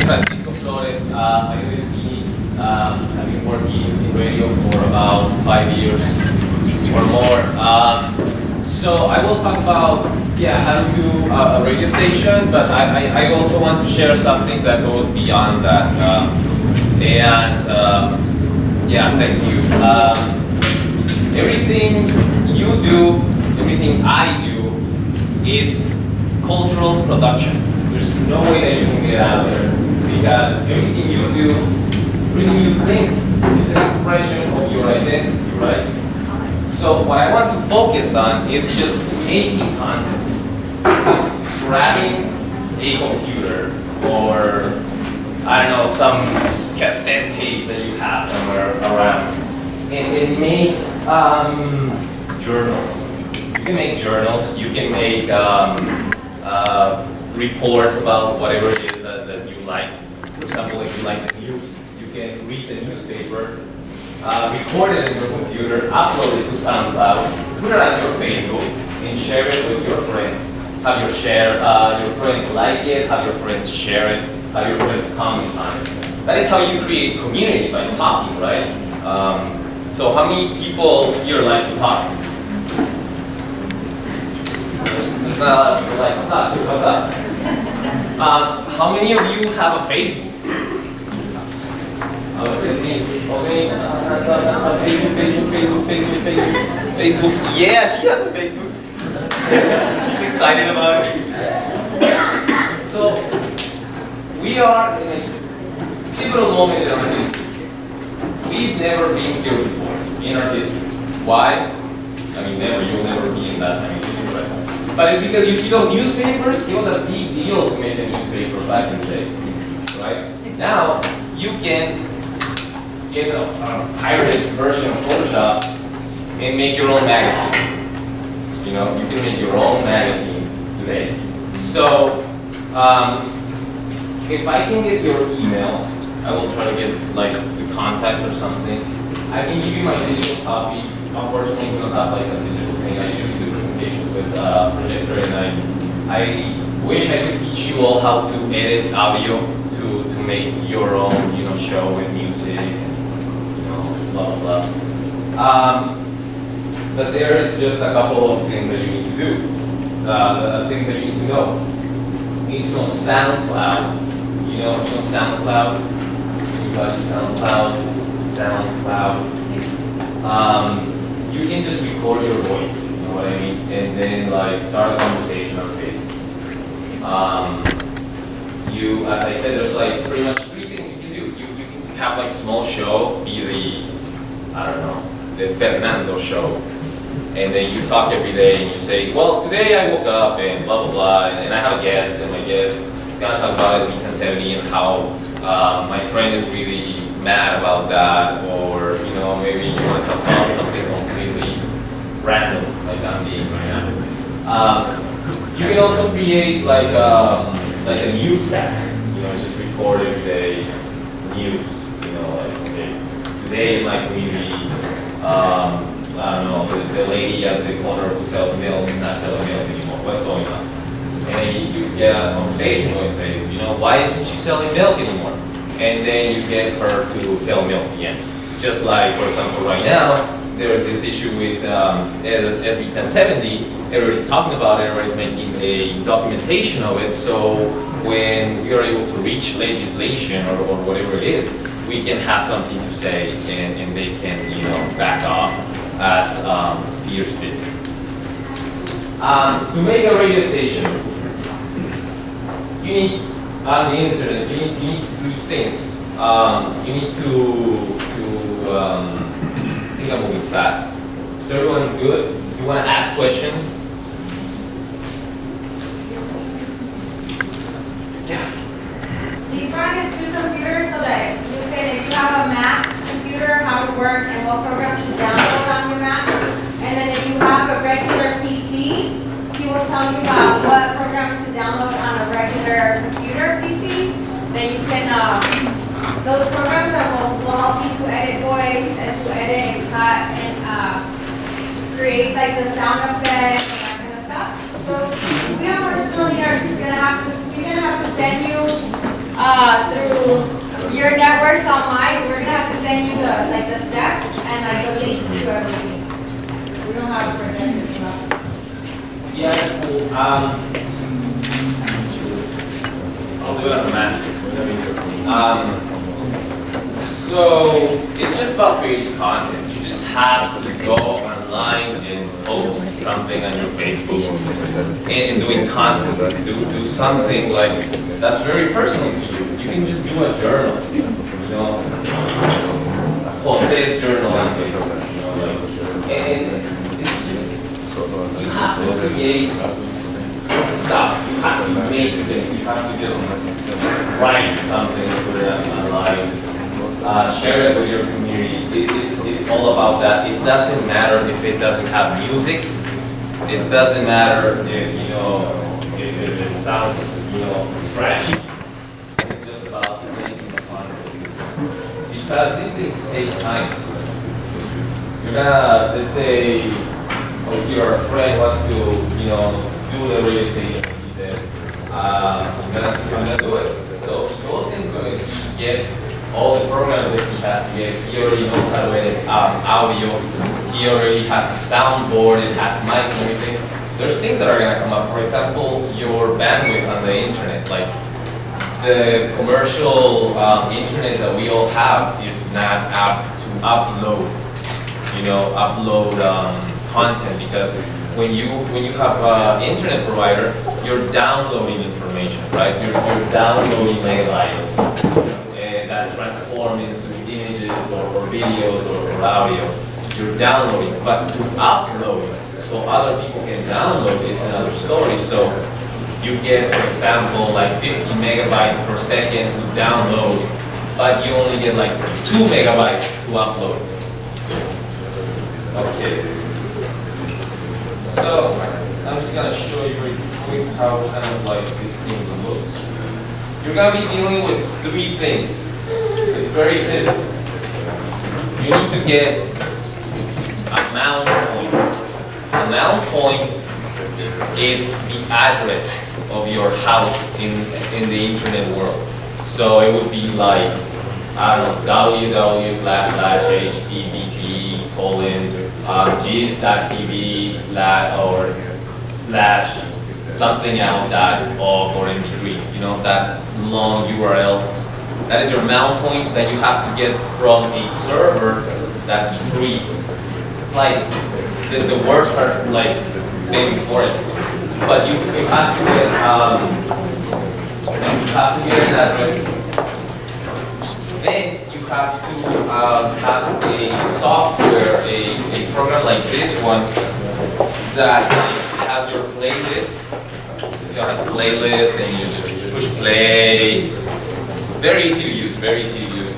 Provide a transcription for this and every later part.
Flores. I live in Phoenix. I've been working in radio for about 5 years or more. So I will talk about how to do a radio station, but I also want to share something that goes beyond that. Thank you. Everything you do, everything I do, it's cultural production. There's no way that you can get out of there, because everything you do, everything you think, is an expression of your identity, right? So what I want to focus on is just making content. It's grabbing a computer or, I don't know, some cassette tape that you have somewhere around, and then make journals. You can make journals, you can make reports about whatever it is that you like. For example, if you like the news, you can read the newspaper, record it in your computer, upload it to Soundcloud, put it on your Facebook, and share it with your friends. Have your friends like it, have your friends share it, have your friends comment on it. That is how you create community, by talking, right? So how many people here like to talk? There's not a lot of people like to talk. Who comes up? How many of you have a Facebook? Facebook. Yeah, she has a Facebook. She's excited about it. So, we are in a pivotal moment in our history. We've never been here before in our history. Why? I mean, never. You'll never be in that time in history, right? But it's because you see those newspapers. It was a big deal to make a newspaper back in the day, right? Now you can get a pirated version of Photoshop and make your own magazine. You know, you can make your own magazine today. So, if I can get your emails, I will try to get like the contacts or something. I can give you my digital copy. Unfortunately, we don't have like a digital thing. I usually do presentations with projector, and I wish I could teach you all how to edit audio to make your own, you know, show with music and, you know, blah blah blah. But there is just a couple of things that you need to do. The things that you need to know. You need to know SoundCloud. You know SoundCloud. You got SoundCloud. You can just record your voice. You know what I mean? And then like start a conversation on Facebook. As I said, there's like pretty much 3 things you can do. You can have like a small show, be the Fernando show. And then you talk every day and you say, well, today I woke up and blah, blah, blah, and I have a guest, and my guest is going to talk about SB'1070 and how my friend is really mad about that, or, you know, maybe you want to talk about something completely random, like I'm being right now. You can also create like a newscast, you know, just record every day news, you know, like, okay, today in my community, I don't know, the lady at the corner who sells milk is not selling milk anymore. What's going on? And then you get a conversation going and say, you know, why isn't she selling milk anymore? And then you get her to sell milk again. Just like, for example, right now, there's this issue with SB'1070. Everybody's talking about it, everybody's making a documentation of it. So when we are able to reach legislation or whatever it is, we can have something to say, and they can, you know, back off, as Pierce did. To make a radio station, you need, on the internet, you need 3 things. You need to I think I'm moving fast. Is everyone good? You want to ask questions? Yeah. These run is 2 computers so that you can, if you have a Mac computer, how to work and what programs to download on your Mac. And then if you have a regular PC, he will tell you about what programs to download on a regular computer PC. Then you can, those programs that will help you to edit voice and to edit and cut and create like the sound effects and that kind of stuff. So we unfortunately are gonna have to send you through your networks online. We're gonna have to send you the steps and the links to everything. We don't have a projector. Yeah, that's cool. I'll do it on the map. So it's just about creating content. You just have to go online and post something on your Facebook and doing constantly. Do something like that's very personal to you. You can just do a journal, you know, a Jose's journal on Facebook, you know, like, and it's just you have to create stuff. You have to make things. You have to just write something, put it online. Share it with your community. It's all about that. It doesn't matter if it doesn't have music. It doesn't matter if if it sounds scratchy. It's just about making fun. Because these things take time. You're gonna, let's say, your friend wants to do the radio station. He says, I'm gonna do it. So he goes into it. He gets all the programs that he has to get. He already knows how to edit audio. He already has a soundboard. It has mics and everything. There's things that are gonna come up. For example, your bandwidth on the internet. Like the commercial internet that we all have is not apt to upload. Content, because when you have an internet provider, you're downloading information, right? You're downloading megabytes. That transform into images or videos or audio. You're downloading, but to upload so other people can download it's another story. So you get, for example, like 50 megabytes per second to download, but you only get like 2 megabytes to upload. Okay. So I'm just gonna show you real quick how kind of like this thing looks. You're gonna be dealing with 3 things. It's very simple. You need to get a mount point. A mount point is the address of your house in the internet world. So it would be like, I don't know, www.gis.tv/something else.org or MP3. That long URL. That is your mount point that you have to get from a server that's free. It's like the words are like maybe Flores, but you have to get an address. Then you have to have a software, a program like this one that has your playlist. Has a playlist, and you just push play. Very easy to use, very easy to use.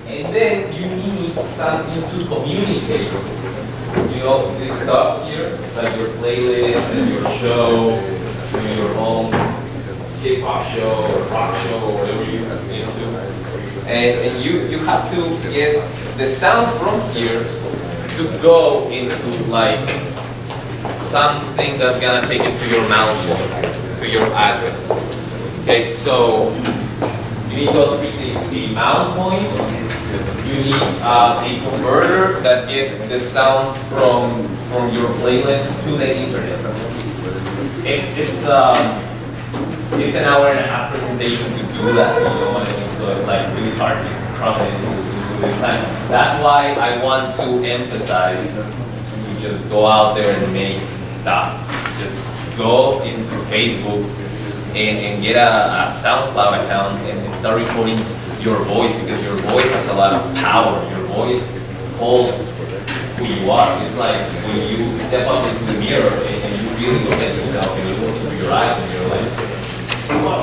And then you need something to communicate. This stuff here, like your playlist and your show, your own hip-hop show or rock show or whatever you're into. And you have to get the sound from here to go into like something that's gonna take it to your mount point, to your address. Okay, so you need those 3 things: the mount point, you need a converter that gets the sound from your playlist to the internet. It's an hour and a half presentation to do that, so it's like really hard to cram it into this time. That's why I want to emphasize to just go out there and make stuff. Just go into Facebook and get a Soundcloud account and start recording your voice, because your voice has a lot of power. Your voice holds who you are. It's like when you step up into the mirror and you really look at yourself and you look into your eyes and you're like, wow,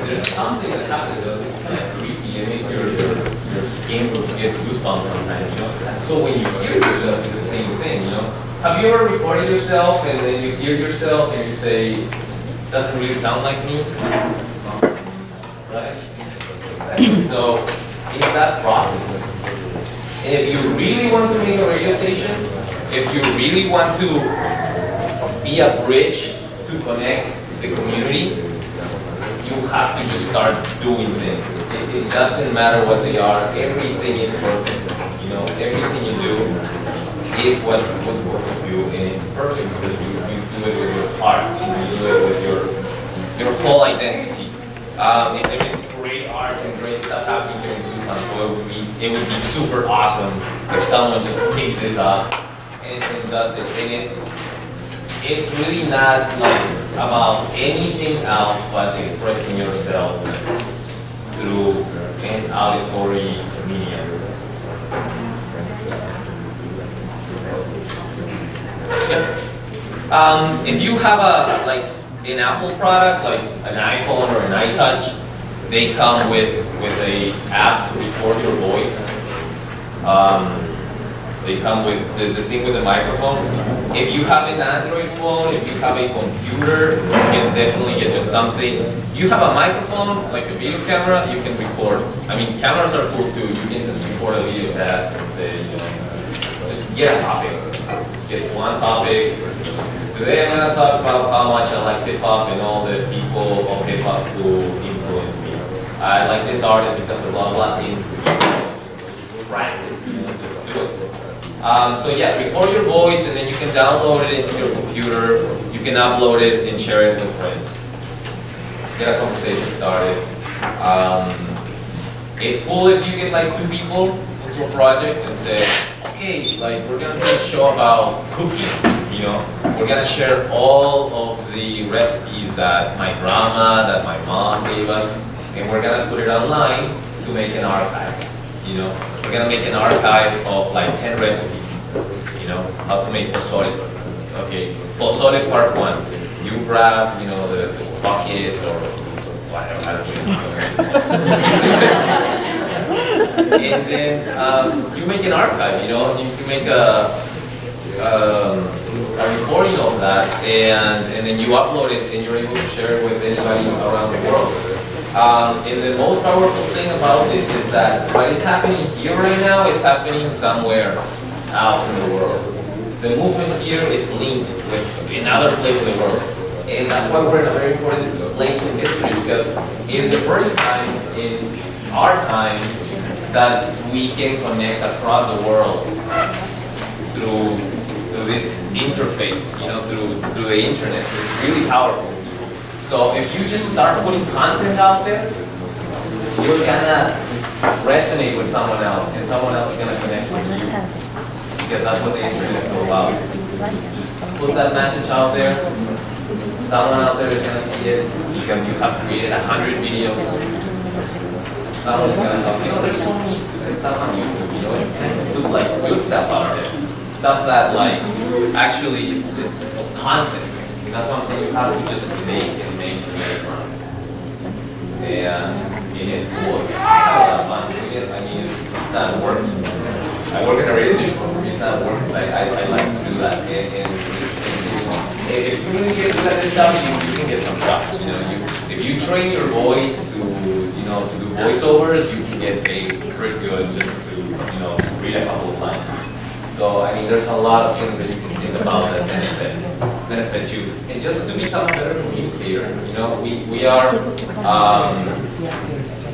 there's something that happens. It's kind of creepy. It makes your skin get goosebumps sometimes. So when you hear yourself, it's the same thing. Have you ever recorded yourself and then you hear yourself and you say, doesn't really sound like me? Right? Exactly. So in that process, if you really want to make a radio station, if you really want to be a bridge to connect the community, you have to just start doing things. It doesn't matter what they are. Everything is perfect. You know, everything you do is what works with you, and it's perfect because you do it with your heart. You do it with your whole identity. And there is great art and great stuff happening here in Tucson, so it would be super awesome if someone just picks this up and does it. And it's really not like about anything else but expressing yourself through an auditory medium. Yes. If you have an Apple product, like an iPhone or an iTouch, they come with a app to record your voice. They come with the thing with the microphone. If you have an Android phone, if you have a computer, you can definitely get just something. You have a microphone, like a video camera, you can record. I mean, cameras are cool too. You can just record a video cast and say, you know, just get a topic. Get one topic. Today I'm going to talk about how much I like hip hop and all the people of hip hop who influence me. I like this artist because I love Latin people. Practice, you know, just do it. So yeah, record your voice and then you can download it into your computer. You can upload it and share it with friends. Get a conversation started. It's cool if you get like 2 people into a project and say, okay, like we're gonna do a show about cooking, you know. We're gonna share all of the recipes that my grandma, that my mom gave us, and we're gonna put it online to make an archive, you know. We're gonna make an archive of like 10 recipes, you know, how to make pozole. Okay, pozole part 1. You grab, you know, the bucket or whatever, I don't know. And then you make an archive, you know, you can make a recording of that, and then you upload it and you're able to share it with anybody around the world. And the most powerful thing about this is that what is happening here right now is happening somewhere out in the world. The movement here is linked with another place in the world. And that's why we're in a very important place in history, because it's the first time in our time that we can connect across the world through this interface, you know, through the internet. It's really powerful. So if you just start putting content out there, you're gonna resonate with someone else, and someone else is gonna connect with you, because that's what the internet is all about. Just put that message out there. Someone out there is gonna see it because you have created 100 videos. Someone is gonna help. You know, there's so many stupid stuff on YouTube. You know, it's do like good stuff out there, stuff that like actually it's content. That's what I'm saying. You have to just make and make and make. And it's cool. I have a lot of fun doing it. I mean, it's not work. I work in a radio station. For me, it's not work. I like to do that. And if you really get good at this stuff, you can get some trust. You know, if you train your voice to do voiceovers, you can get paid pretty good just to read a couple of lines. So I mean, there's a lot of things that you can think about that benefit you. And just to become a better communicator, you know, we are.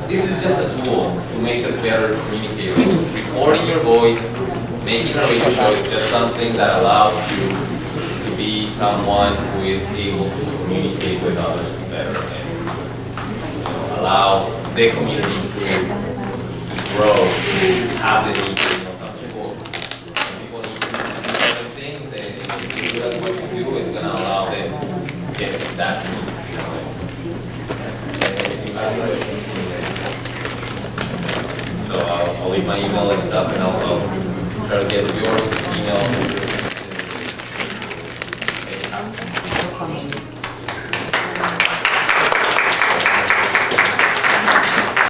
This is just a tool to make us better communicators. Recording your voice, making a radio show is just something that allows you to be someone who is able to communicate with others better and allow the community to grow, to have the need to know some people. Some people need to do certain things, and if you do what you do, it's going to allow them to get that community. So I'll leave my email and stuff, and I'll try to get yours email.